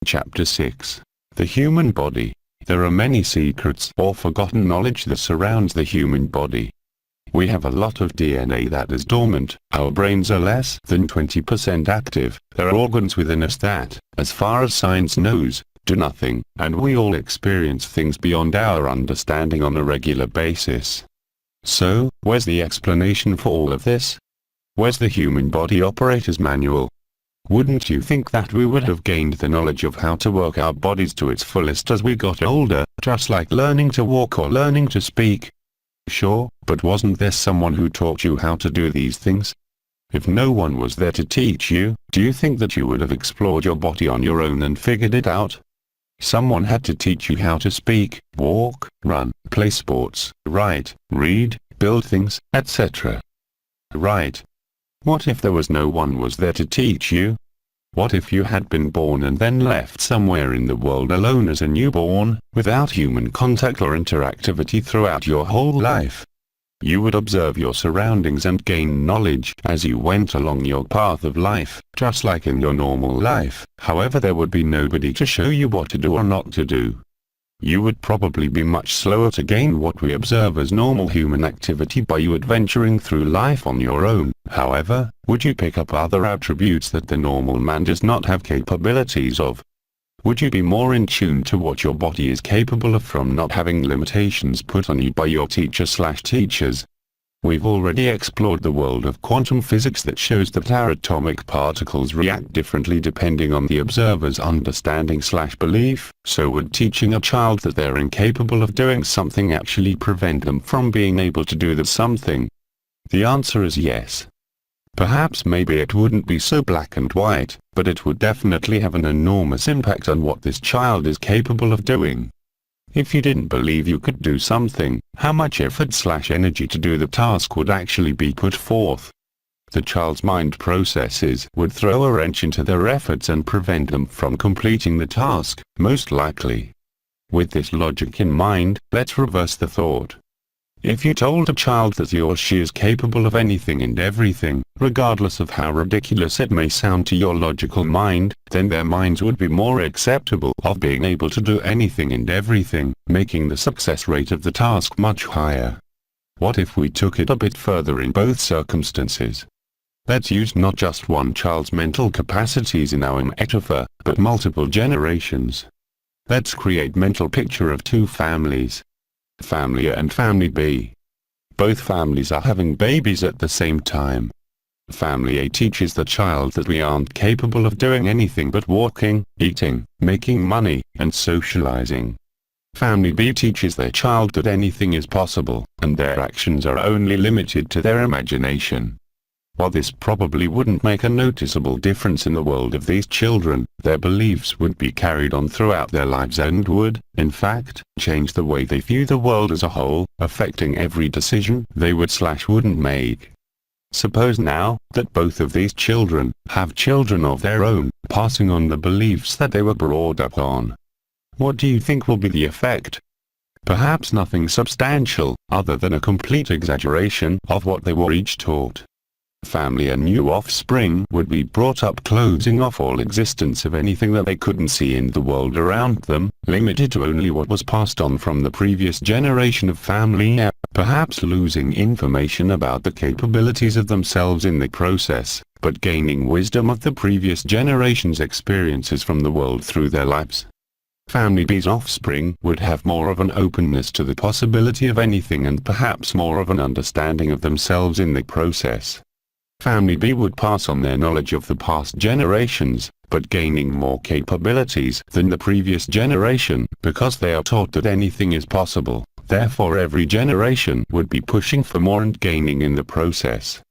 Chapter 6. The Human Body. There are many secrets or forgotten knowledge that surrounds the human body. We have a lot of DNA that is dormant, our brains are less than 20% active, there are organs within us that, as far as science knows, do nothing, and we all experience things beyond our understanding on a regular basis. So, where's the explanation for all of this? Where's the human body operator's manual? Wouldn't you think that we would have gained the knowledge of how to work our bodies to its fullest as we got older, just like learning to walk or learning to speak? Sure, but wasn't there someone who taught you how to do these things? If no one was there to teach you, do you think that you would have explored your body on your own and figured it out? Someone had to teach you how to speak, walk, run, play sports, write, read, build things, etc. Right. What if there was no one was there to teach you? What if you had been born and then left somewhere in the world alone as a newborn, without human contact or interactivity throughout your whole life? You would observe your surroundings and gain knowledge as you went along your path of life, just like in your normal life. However, there would be nobody to show you what to do or not to do. You would probably be much slower to gain what we observe as normal human activity by you adventuring through life on your own. However, would you pick up other attributes that the normal man does not have capabilities of? Would you be more in tune to what your body is capable of from not having limitations put on you by your teacher/teachers? We've already explored the world of quantum physics that shows that our atomic particles react differently depending on the observer's understanding/belief, so would teaching a child that they're incapable of doing something actually prevent them from being able to do that something? The answer is yes. Perhaps maybe it wouldn't be so black and white, but it would definitely have an enormous impact on what this child is capable of doing. If you didn't believe you could do something, how much effort/energy to do the task would actually be put forth? The child's mind processes would throw a wrench into their efforts and prevent them from completing the task, most likely. With this logic in mind, let's reverse the thought. If you told a child that he or she is capable of anything and everything, regardless of how ridiculous it may sound to your logical mind, then their minds would be more acceptable of being able to do anything and everything, making the success rate of the task much higher. What if we took it a bit further in both circumstances? Let's use not just one child's mental capacities in our metaphor, but multiple generations. Let's create mental picture of two families. Family A and Family B. Both families are having babies at the same time. Family A teaches the child that we aren't capable of doing anything but walking, eating, making money, and socializing. Family B teaches their child that anything is possible, and their actions are only limited to their imagination. While this probably wouldn't make a noticeable difference in the world of these children, their beliefs would be carried on throughout their lives and would, in fact, change the way they view the world as a whole, affecting every decision they would/wouldn't make. Suppose now, that both of these children have children of their own, passing on the beliefs that they were brought up on. What do you think will be the effect? Perhaps nothing substantial, other than a complete exaggeration of what they were each taught. Family and new offspring would be brought up closing off all existence of anything that they couldn't see in the world around them, limited to only what was passed on from the previous generation of family, perhaps losing information about the capabilities of themselves in the process, but gaining wisdom of the previous generation's experiences from the world through their lives. Family B's offspring would have more of an openness to the possibility of anything and perhaps more of an understanding of themselves in the process. Family B would pass on their knowledge of the past generations, but gaining more capabilities than the previous generation, because they are taught that anything is possible. Therefore every generation would be pushing for more and gaining in the process.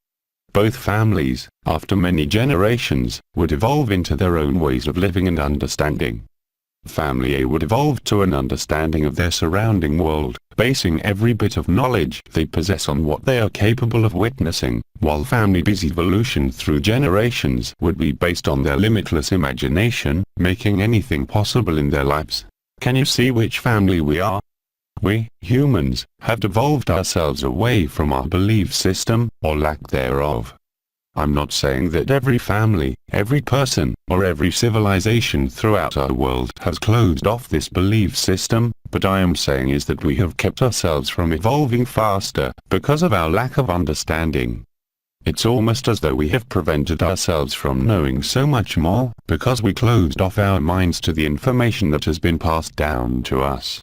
Both families, after many generations, would evolve into their own ways of living and understanding. Family A would evolve to an understanding of their surrounding world, basing every bit of knowledge they possess on what they are capable of witnessing, while Family B's evolution through generations would be based on their limitless imagination, making anything possible in their lives. Can you see which family we are? We, humans, have devolved ourselves away from our belief system, or lack thereof. I'm not saying that every family, every person, or every civilization throughout our world has closed off this belief system, but I am saying is that we have kept ourselves from evolving faster because of our lack of understanding. It's almost as though we have prevented ourselves from knowing so much more because we closed off our minds to the information that has been passed down to us.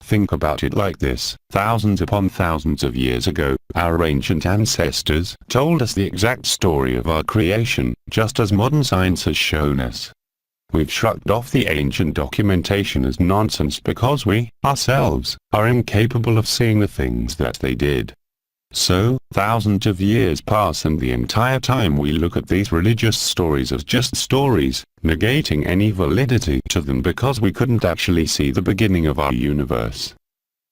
Think about it like this: thousands upon thousands of years ago, our ancient ancestors told us the exact story of our creation, just as modern science has shown us. We've shrugged off the ancient documentation as nonsense because we, ourselves, are incapable of seeing the things that they did. So, thousands of years pass and the entire time we look at these religious stories as just stories, negating any validity to them because we couldn't actually see the beginning of our universe.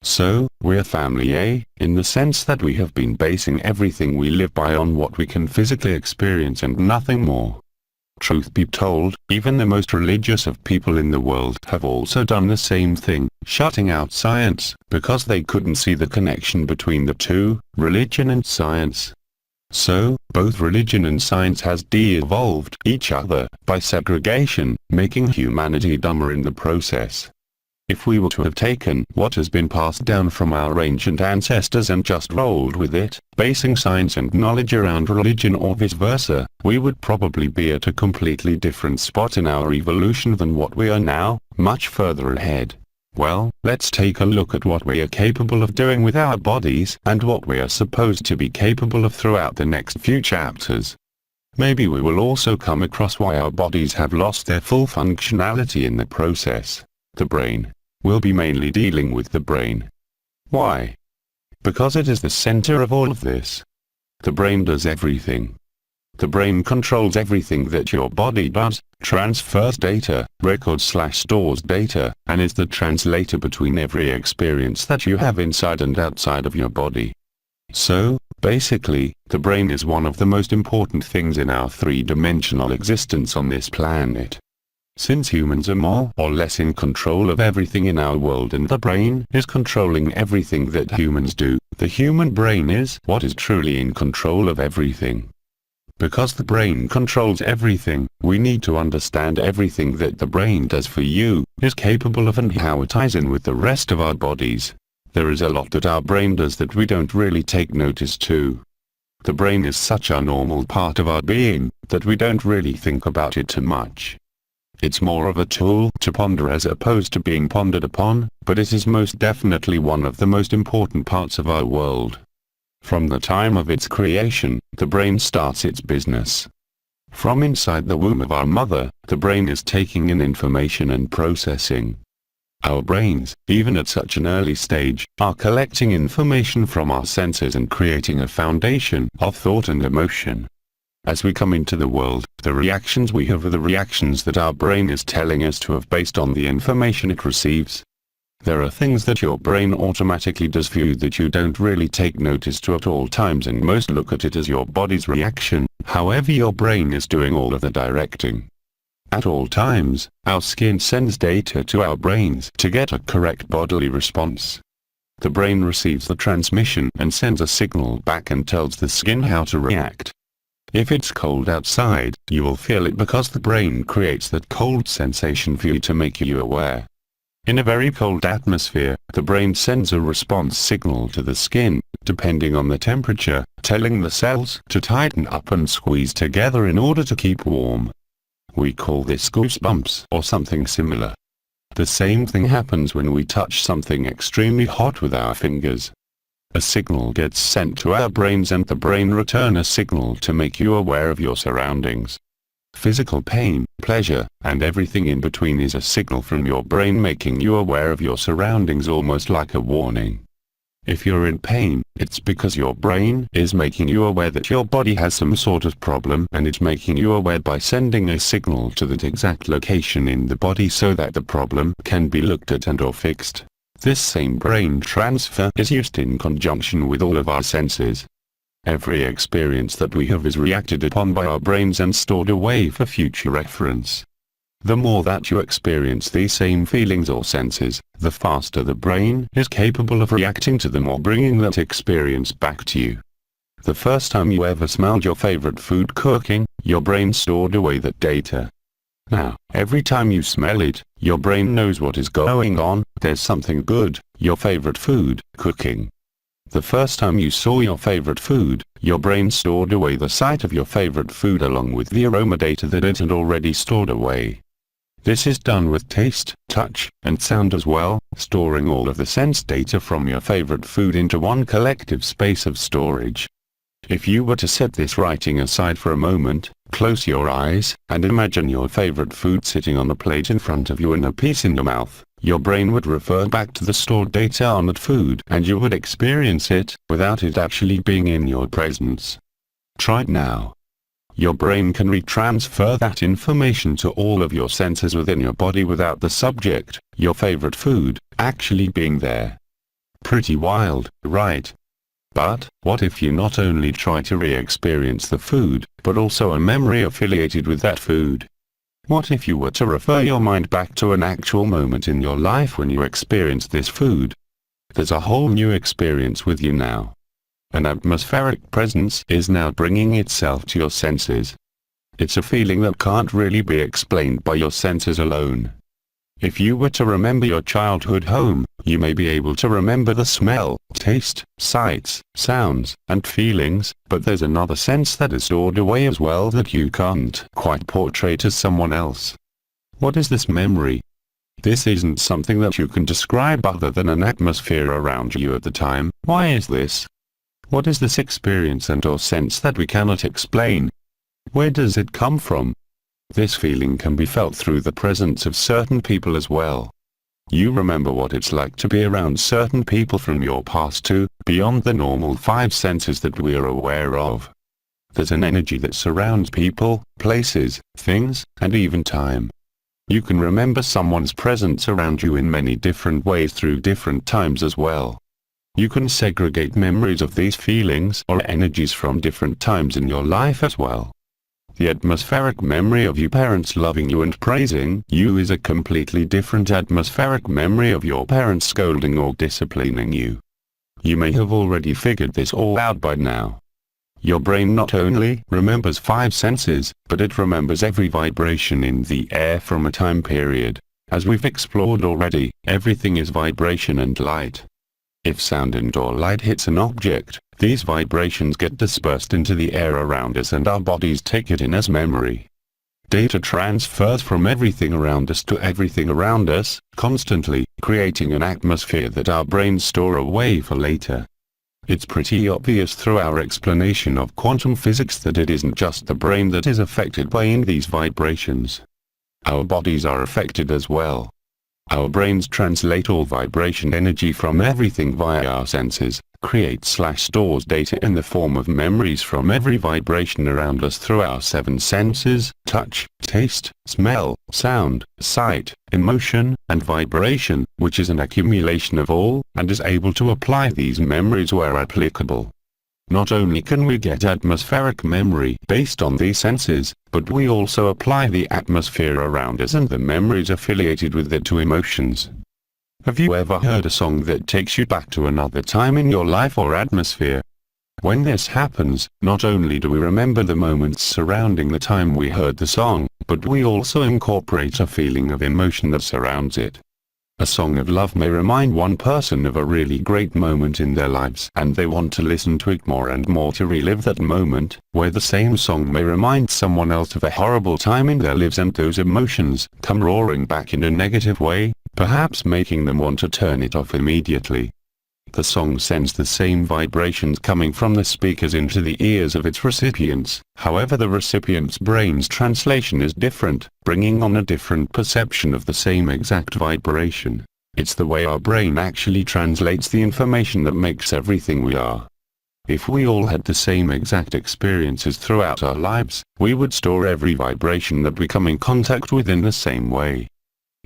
So, we're family A, in the sense that we have been basing everything we live by on what we can physically experience and nothing more. Truth be told, even the most religious of people in the world have also done the same thing, shutting out science, because they couldn't see the connection between the two, religion and science. So, both religion and science has de-evolved each other by segregation, making humanity dumber in the process. If we were to have taken what has been passed down from our ancient ancestors and just rolled with it, basing science and knowledge around religion or vice versa, we would probably be at a completely different spot in our evolution than what we are now, much further ahead. Well, let's take a look at what we are capable of doing with our bodies and what we are supposed to be capable of throughout the next few chapters. Maybe we will also come across why our bodies have lost their full functionality in the process. The brain. We'll be mainly dealing with the brain. Why? Because it is the center of all of this. The brain does everything. The brain controls everything that your body does, transfers data, records/stores data, and is the translator between every experience that you have inside and outside of your body. So, basically, the brain is one of the most important things in our three-dimensional existence on this planet. Since humans are more or less in control of everything in our world and the brain is controlling everything that humans do, the human brain is what is truly in control of everything. Because the brain controls everything, we need to understand everything that the brain does for you, is capable of and how it ties in with the rest of our bodies. There is a lot that our brain does that we don't really take notice to. The brain is such a normal part of our being, that we don't really think about it too much. It's more of a tool to ponder as opposed to being pondered upon, but it is most definitely one of the most important parts of our world. From the time of its creation, the brain starts its business. From inside the womb of our mother, the brain is taking in information and processing. Our brains, even at such an early stage, are collecting information from our senses and creating a foundation of thought and emotion. As we come into the world, the reactions we have are the reactions that our brain is telling us to have based on the information it receives. There are things that your brain automatically does for you that you don't really take notice to at all times, and most look at it as your body's reaction. However, your brain is doing all of the directing. At all times, our skin sends data to our brains to get a correct bodily response. The brain receives the transmission and sends a signal back and tells the skin how to react. If it's cold outside, you will feel it because the brain creates that cold sensation for you to make you aware. In a very cold atmosphere, the brain sends a response signal to the skin, depending on the temperature, telling the cells to tighten up and squeeze together in order to keep warm. We call this goosebumps or something similar. The same thing happens when we touch something extremely hot with our fingers. A signal gets sent to our brains and the brain returns a signal to make you aware of your surroundings. Physical pain, pleasure, and everything in between is a signal from your brain making you aware of your surroundings, almost like a warning. If you're in pain, it's because your brain is making you aware that your body has some sort of problem, and it's making you aware by sending a signal to that exact location in the body so that the problem can be looked at and or fixed. This same brain transfer is used in conjunction with all of our senses. Every experience that we have is reacted upon by our brains and stored away for future reference. The more that you experience these same feelings or senses, the faster the brain is capable of reacting to them or bringing that experience back to you. The first time you ever smelled your favorite food cooking, your brain stored away that data. Now, every time you smell it, your brain knows what is going on. There's something good, your favorite food, cooking. The first time you saw your favorite food, your brain stored away the sight of your favorite food along with the aroma data that it had already stored away. This is done with taste, touch, and sound as well, storing all of the sense data from your favorite food into one collective space of storage. If you were to set this writing aside for a moment, close your eyes, and imagine your favorite food sitting on a plate in front of you and a piece in your mouth, your brain would refer back to the stored data on that food and you would experience it, without it actually being in your presence. Try it now. Your brain can retransfer that information to all of your senses within your body without the subject, your favorite food, actually being there. Pretty wild, right? But, what if you not only try to re-experience the food, but also a memory affiliated with that food? What if you were to refer your mind back to an actual moment in your life when you experienced this food? There's a whole new experience with you now. An atmospheric presence is now bringing itself to your senses. It's a feeling that can't really be explained by your senses alone. If you were to remember your childhood home, you may be able to remember the smell, taste, sights, sounds, and feelings, but there's another sense that is stored away as well that you can't quite portray to someone else. What is this memory? This isn't something that you can describe other than an atmosphere around you at the time. Why is this? What is this experience and/or sense that we cannot explain? Where does it come from? This feeling can be felt through the presence of certain people as well. You remember what it's like to be around certain people from your past too, beyond the normal 5 senses that we are aware of. There's an energy that surrounds people, places, things, and even time. You can remember someone's presence around you in many different ways through different times as well. You can segregate memories of these feelings or energies from different times in your life as well. The atmospheric memory of your parents loving you and praising you is a completely different atmospheric memory of your parents scolding or disciplining you. You may have already figured this all out by now. Your brain not only remembers 5 senses, but it remembers every vibration in the air from a time period. As we've explored already, everything is vibration and light. If sound and/or light hits an object, these vibrations get dispersed into the air around us and our bodies take it in as memory. Data transfers from everything around us to everything around us, constantly, creating an atmosphere that our brains store away for later. It's pretty obvious through our explanation of quantum physics that it isn't just the brain that is affected by these vibrations. Our bodies are affected as well. Our brains translate all vibration energy from everything via our senses, creates/stores data in the form of memories from every vibration around us through our 7 senses, touch, taste, smell, sound, sight, emotion, and vibration, which is an accumulation of all, and is able to apply these memories where applicable. Not only can we get atmospheric memory based on these senses, but we also apply the atmosphere around us and the memories affiliated with it to emotions. Have you ever heard a song that takes you back to another time in your life or atmosphere? When this happens, not only do we remember the moments surrounding the time we heard the song, but we also incorporate a feeling of emotion that surrounds it. A song of love may remind one person of a really great moment in their lives and they want to listen to it more and more to relive that moment, where the same song may remind someone else of a horrible time in their lives and those emotions come roaring back in a negative way, perhaps making them want to turn it off immediately. The song sends the same vibrations coming from the speakers into the ears of its recipients, however the recipient's brain's translation is different, bringing on a different perception of the same exact vibration. It's the way our brain actually translates the information that makes everything we are. If we all had the same exact experiences throughout our lives, we would store every vibration that we come in contact with in the same way.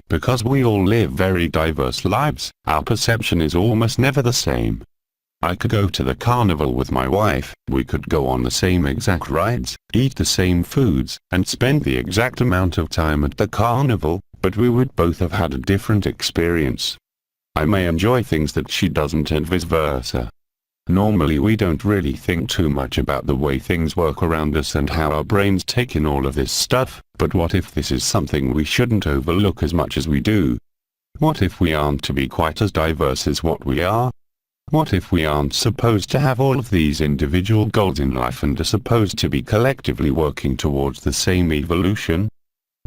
Because we all live very diverse lives, our perception is almost never the same. I could go to the carnival with my wife, we could go on the same exact rides, eat the same foods, and spend the exact amount of time at the carnival, but we would both have had a different experience. I may enjoy things that she doesn't and vice versa. Normally we don't really think too much about the way things work around us and how our brains take in all of this stuff, but what if this is something we shouldn't overlook as much as we do? What if we aren't to be quite as diverse as what we are? What if we aren't supposed to have all of these individual goals in life and are supposed to be collectively working towards the same evolution?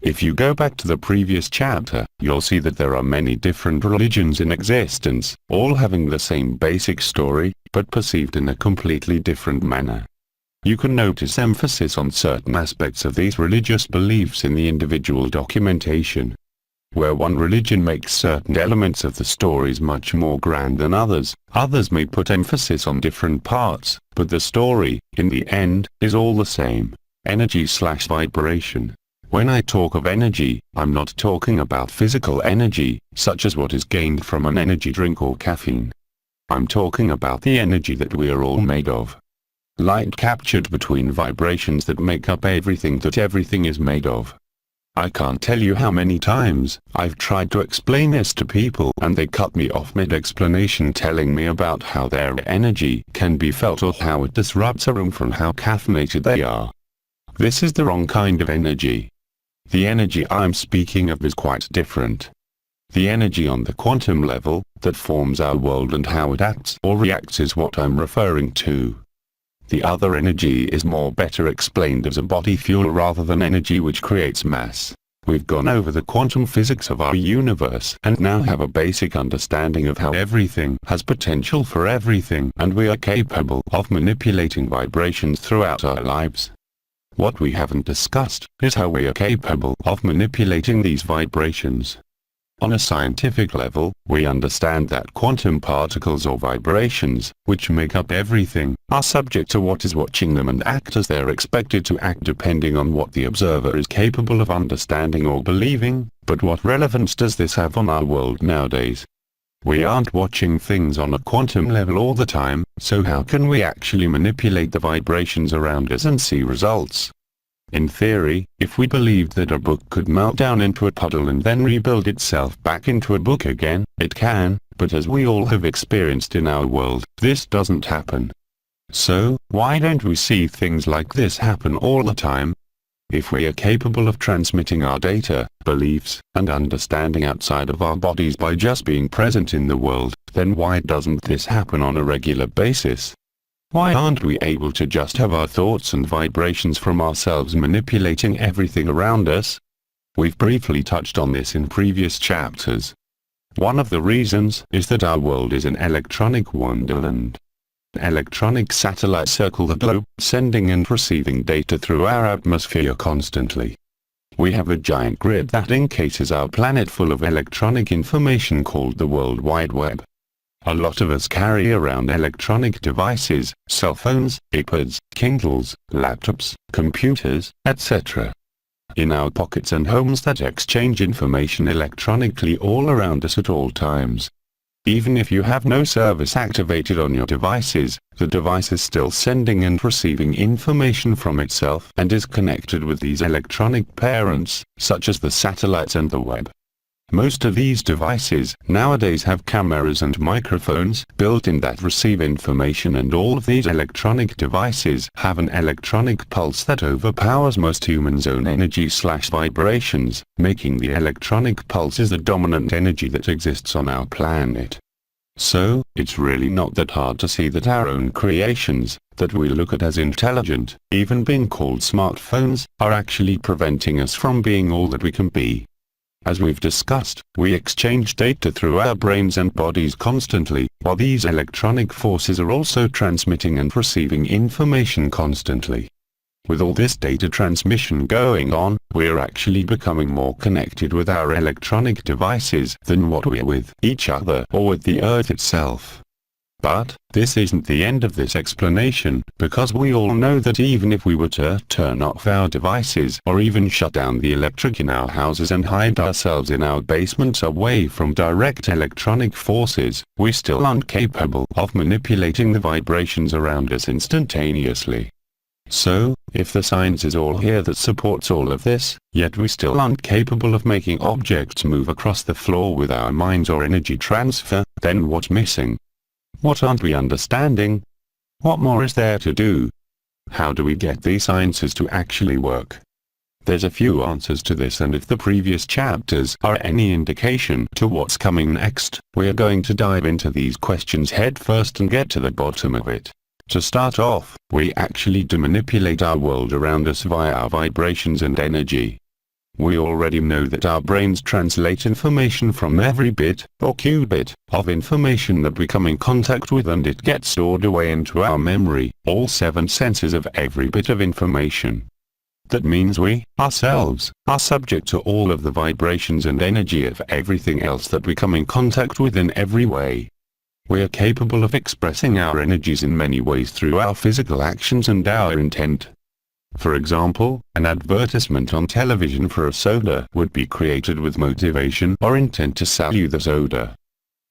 If you go back to the previous chapter, you'll see that there are many different religions in existence, all having the same basic story, but perceived in a completely different manner. You can notice emphasis on certain aspects of these religious beliefs in the individual documentation. Where one religion makes certain elements of the stories much more grand than others, others may put emphasis on different parts, but the story, in the end, is all the same: energy/vibration. When I talk of energy, I'm not talking about physical energy, such as what is gained from an energy drink or caffeine. I'm talking about the energy that we are all made of. Light captured between vibrations that make up everything that everything is made of. I can't tell you how many times I've tried to explain this to people and they cut me off mid-explanation telling me about how their energy can be felt or how it disrupts a room from how caffeinated they are. This is the wrong kind of energy. The energy I'm speaking of is quite different. The energy on the quantum level, that forms our world and how it acts or reacts is what I'm referring to. The other energy is more better explained as a body fuel rather than energy which creates mass. We've gone over the quantum physics of our universe and now have a basic understanding of how everything has potential for everything and we are capable of manipulating vibrations throughout our lives. What we haven't discussed is how we are capable of manipulating these vibrations. On a scientific level, we understand that quantum particles or vibrations, which make up everything, are subject to what is watching them and act as they're expected to act depending on what the observer is capable of understanding or believing, but what relevance does this have on our world nowadays? We aren't watching things on a quantum level all the time, so how can we actually manipulate the vibrations around us and see results? In theory, if we believed that a book could melt down into a puddle and then rebuild itself back into a book again, it can, but as we all have experienced in our world, this doesn't happen. So, why don't we see things like this happen all the time? If we are capable of transmitting our data, beliefs, and understanding outside of our bodies by just being present in the world, then why doesn't this happen on a regular basis? Why aren't we able to just have our thoughts and vibrations from ourselves manipulating everything around us? We've briefly touched on this in previous chapters. One of the reasons is that our world is an electronic wonderland. Electronic satellites circle the globe, sending and receiving data through our atmosphere constantly. We have a giant grid that encases our planet full of electronic information called the World Wide Web. A lot of us carry around electronic devices, cell phones, iPads, Kindles, laptops, computers, etc. in our pockets and homes that exchange information electronically all around us at all times. Even if you have no service activated on your devices, the device is still sending and receiving information from itself and is connected with these electronic parents, such as the satellites and the web. Most of these devices nowadays have cameras and microphones built in that receive information, and all of these electronic devices have an electronic pulse that overpowers most humans' own energy/vibrations, making the electronic pulses the dominant energy that exists on our planet. So, it's really not that hard to see that our own creations, that we look at as intelligent, even being called smartphones, are actually preventing us from being all that we can be. As we've discussed, we exchange data through our brains and bodies constantly, while these electronic forces are also transmitting and receiving information constantly. With all this data transmission going on, we're actually becoming more connected with our electronic devices than what we're with each other or with the Earth itself. But, this isn't the end of this explanation, because we all know that even if we were to turn off our devices or even shut down the electric in our houses and hide ourselves in our basements away from direct electronic forces, we still aren't capable of manipulating the vibrations around us instantaneously. So, if the science is all here that supports all of this, yet we still aren't capable of making objects move across the floor with our minds or energy transfer, then what's missing? What aren't we understanding? What more is there to do? How do we get these sciences to actually work? There's a few answers to this, and if the previous chapters are any indication to what's coming next, we're going to dive into these questions head first and get to the bottom of it. To start off, we actually do manipulate our world around us via our vibrations and energy. We already know that our brains translate information from every bit, or qubit, of information that we come in contact with, and it gets stored away into our memory, all 7 senses of every bit of information. That means we, ourselves, are subject to all of the vibrations and energy of everything else that we come in contact with in every way. We are capable of expressing our energies in many ways through our physical actions and our intent. For example, an advertisement on television for a soda would be created with motivation or intent to sell you the soda.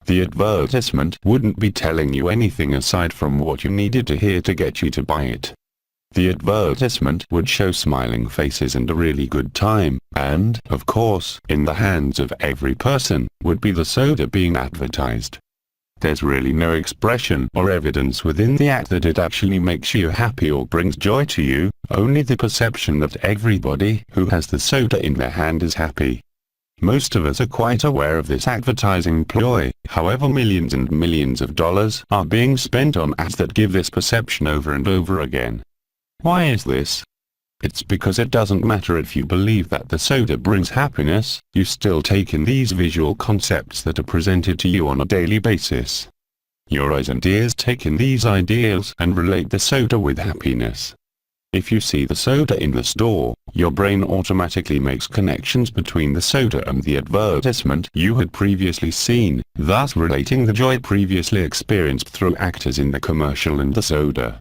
The advertisement wouldn't be telling you anything aside from what you needed to hear to get you to buy it. The advertisement would show smiling faces and a really good time, and, of course, in the hands of every person, would be the soda being advertised. There's really no expression or evidence within the act that it actually makes you happy or brings joy to you, only the perception that everybody who has the soda in their hand is happy. Most of us are quite aware of this advertising ploy, however millions and millions of dollars are being spent on ads that give this perception over and over again. Why is this? It's because it doesn't matter if you believe that the soda brings happiness, you still take in these visual concepts that are presented to you on a daily basis. Your eyes and ears take in these ideals and relate the soda with happiness. If you see the soda in the store, your brain automatically makes connections between the soda and the advertisement you had previously seen, thus relating the joy previously experienced through actors in the commercial and the soda.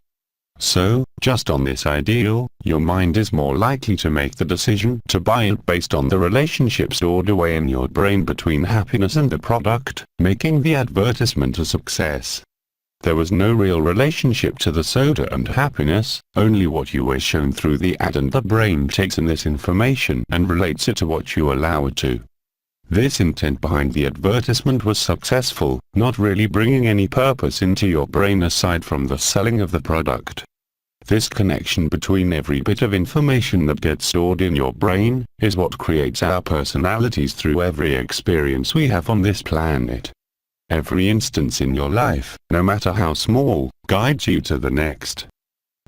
So, just on this ideal, your mind is more likely to make the decision to buy it based on the relationship stored away in your brain between happiness and the product, making the advertisement a success. There was no real relationship to the soda and happiness, only what you were shown through the ad, and the brain takes in this information and relates it to what you allow it to. This intent behind the advertisement was successful, not really bringing any purpose into your brain aside from the selling of the product. This connection between every bit of information that gets stored in your brain is what creates our personalities through every experience we have on this planet. Every instance in your life, no matter how small, guides you to the next.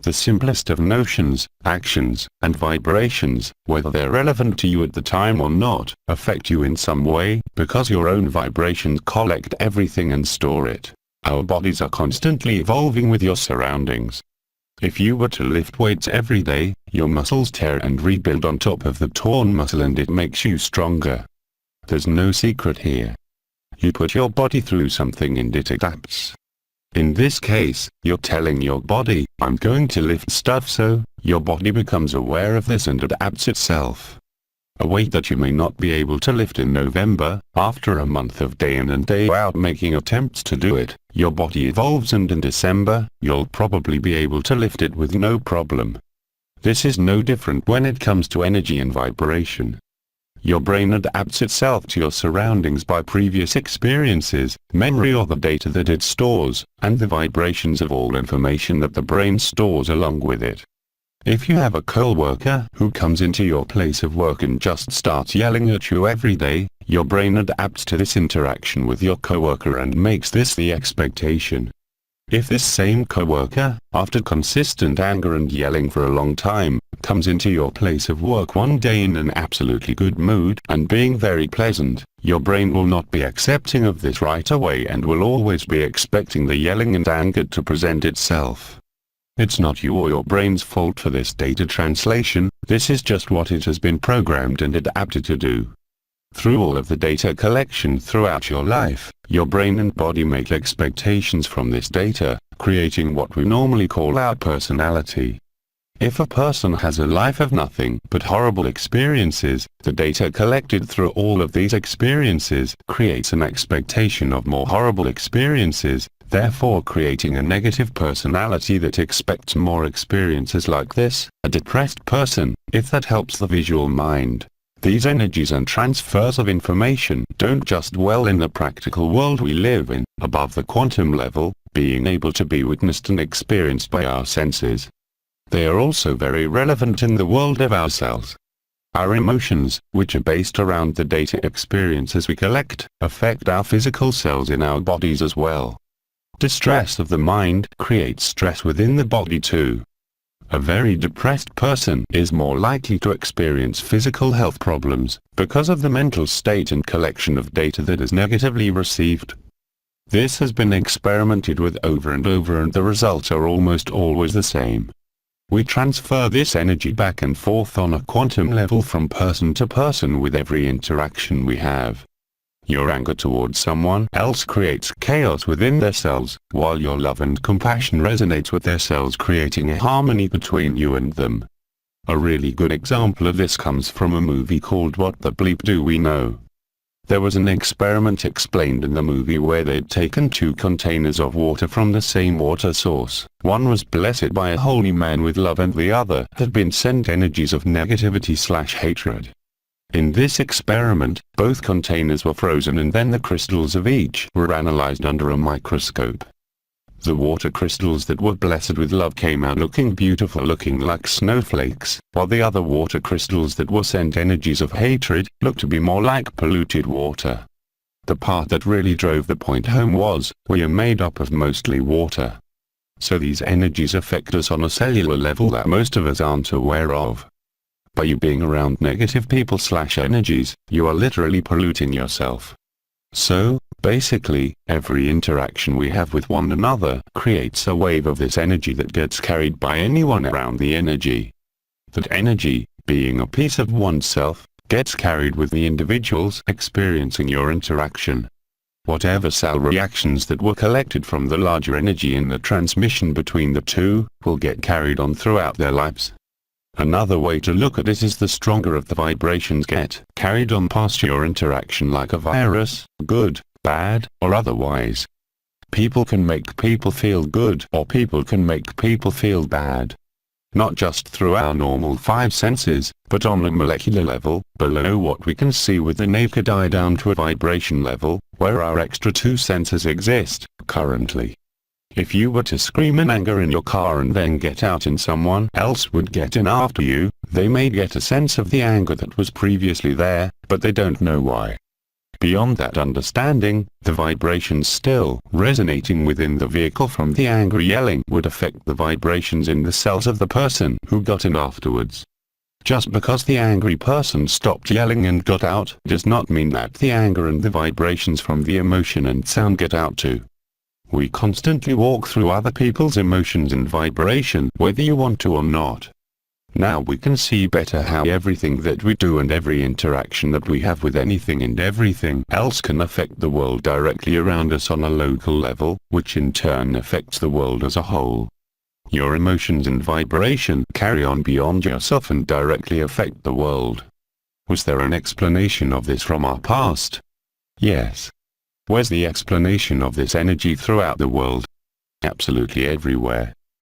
The simplest of notions, actions, and vibrations, whether they're relevant to you at the time or not, affect you in some way, because your own vibrations collect everything and store it. Our bodies are constantly evolving with your surroundings. If you were to lift weights every day, your muscles tear and rebuild on top of the torn muscle, and it makes you stronger. There's no secret here. You put your body through something and it adapts. In this case, you're telling your body, I'm going to lift stuff, so your body becomes aware of this and adapts itself. A weight that you may not be able to lift in November, after a month of day in and day out making attempts to do it, your body evolves, and in December, you'll probably be able to lift it with no problem. This is no different when it comes to energy and vibration. Your brain adapts itself to your surroundings by previous experiences, memory, or the data that it stores, and the vibrations of all information that the brain stores along with it. If you have a coworker who comes into your place of work and just starts yelling at you every day, your brain adapts to this interaction with your coworker and makes this the expectation. If this same coworker, after consistent anger and yelling for a long time, comes into your place of work one day in an absolutely good mood and being very pleasant, your brain will not be accepting of this right away and will always be expecting the yelling and anger to present itself. It's not you or your brain's fault for this data translation, this is just what it has been programmed and adapted to do. Through all of the data collection throughout your life, your brain and body make expectations from this data, creating what we normally call our personality. If a person has a life of nothing but horrible experiences, the data collected through all of these experiences creates an expectation of more horrible experiences, therefore creating a negative personality that expects more experiences like this. A depressed person, if that helps the visual mind. These energies and transfers of information don't just dwell in the practical world we live in, above the quantum level, being able to be witnessed and experienced by our senses. They are also very relevant in the world of ourselves. Our emotions, which are based around the data experiences we collect, affect our physical cells in our bodies as well. Distress of the mind creates stress within the body too. A very depressed person is more likely to experience physical health problems, because of the mental state and collection of data that is negatively received. This has been experimented with over and over, and the results are almost always the same. We transfer this energy back and forth on a quantum level from person to person with every interaction we have. Your anger towards someone else creates chaos within their cells, while your love and compassion resonates with their cells, creating a harmony between you and them. A really good example of this comes from a movie called What the Bleep Do We Know? There was an experiment explained in the movie where they'd taken 2 containers of water from the same water source. One was blessed by a holy man with love and the other had been sent energies of negativity/hatred. In this experiment, both containers were frozen and then the crystals of each were analyzed under a microscope. The water crystals that were blessed with love came out looking beautiful, looking like snowflakes, while the other water crystals that were sent energies of hatred looked to be more like polluted water. The part that really drove the point home was, we are made up of mostly water. So these energies affect us on a cellular level that most of us aren't aware of. By you being around negative people/energies, you are literally polluting yourself. So, basically, every interaction we have with one another creates a wave of this energy that gets carried by anyone around the energy. That energy, being a piece of oneself, gets carried with the individuals experiencing your interaction. Whatever cell reactions that were collected from the larger energy in the transmission between the two, will get carried on throughout their lives. Another way to look at it is the stronger of the vibrations get carried on past your interaction like a virus, good, bad, or otherwise. People can make people feel good or people can make people feel bad. Not just through our normal 5 senses, but on a molecular level, below what we can see with the naked eye down to a vibration level, where our extra 2 senses exist, currently. If you were to scream in anger in your car and then get out and someone else would get in after you, they may get a sense of the anger that was previously there, but they don't know why. Beyond that understanding, the vibrations still resonating within the vehicle from the angry yelling would affect the vibrations in the cells of the person who got in afterwards. Just because the angry person stopped yelling and got out does not mean that the anger and the vibrations from the emotion and sound get out too. We constantly walk through other people's emotions and vibration, whether you want to or not. Now we can see better how everything that we do and every interaction that we have with anything and everything else can affect the world directly around us on a local level, which in turn affects the world as a whole. Your emotions and vibration carry on beyond yourself and directly affect the world. Was there an explanation of this from our past? Yes. Where's the explanation of this energy throughout the world? Absolutely everywhere.